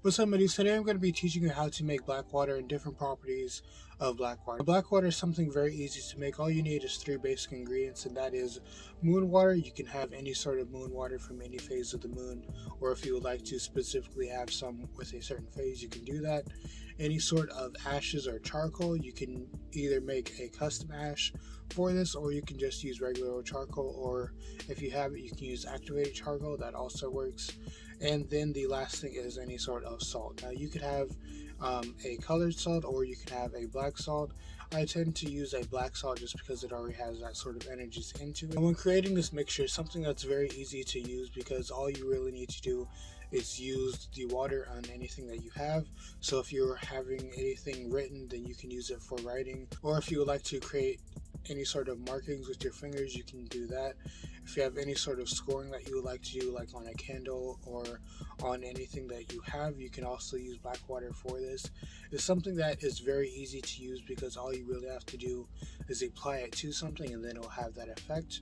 What's up, buddies? Today I'm going to be teaching you how to make black water and different properties of black water. Black water is something very easy to make. All you need is three basic ingredients, and that is moon water. You can have any sort of moon water from any phase of the moon, or if you would like to specifically have some with a certain phase, you can do that. Any sort of ashes or charcoal, you can either make a custom ash for this, or you can just use regular old charcoal, or if you have it, you can use activated charcoal. That also works. And then the last thing is any sort of salt. Now you could have a colored salt, or you can have a black salt. I tend to use a black salt just because it already has that sort of energies into it. And when creating this mixture, it's something that's very easy to use because all you really need to do is use the water on anything that you have. So if you're having anything written, then you can use it for writing, or if you would like to create any sort of markings with your fingers, you can do that. If you have any sort of scoring that you would like to do, like on a candle or on anything that you have, you can also use black water for this. It's something that is very easy to use because all you really have to do is apply it to something and then it'll have that effect.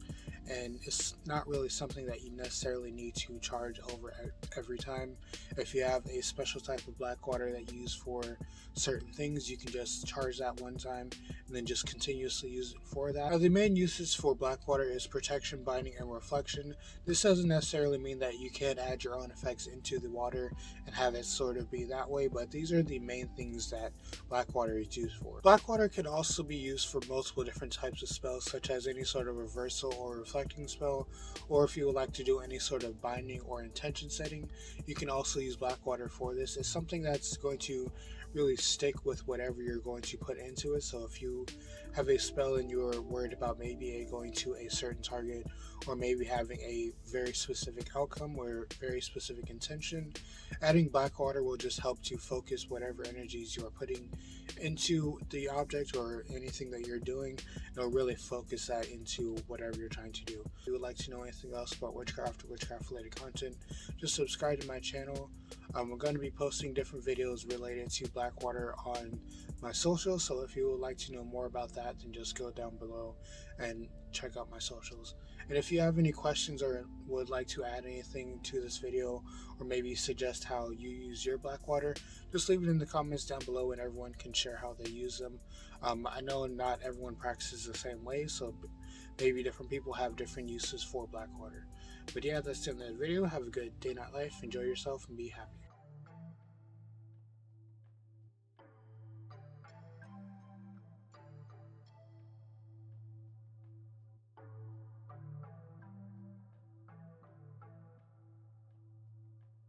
And it's not really something that you necessarily need to charge over every time. If you have a special type of black water that you use for certain things, you can just charge that one time and then just continuously use it for that. Now, the main uses for black water is protection, binding, and reflection. This doesn't necessarily mean that you can't add your own effects into the water and have it sort of be that way, but these are the main things that black water is used for. Black water can also be used for multiple different types of spells, such as any sort of reversal or reflecting spell, or if you would like to do any sort of binding or intention setting, you can also use black water for this. It's something that's going to really stick with whatever you're going to put into it. So if you have a spell and you're worried about maybe going to a certain target, or maybe having a very specific outcome or very specific intention, adding black water will just help to focus whatever energies you are putting into the object or anything that you're doing. It'll really focus that into whatever you're trying to do. If you would like to know anything else about witchcraft or witchcraft related content, just subscribe to my channel. I'm going to be posting different videos related to black water on my socials, so if you would like to know more about that, then just go down below and check out my socials. And if you have any questions or would like to add anything to this video, or maybe suggest how you use your black water, just leave it in the comments down below and everyone can share how they use them. I know not everyone practices the same way, so maybe different people have different uses for black water. But yeah, that's the end of the video. Have a good day, night, life. Enjoy yourself and be happy.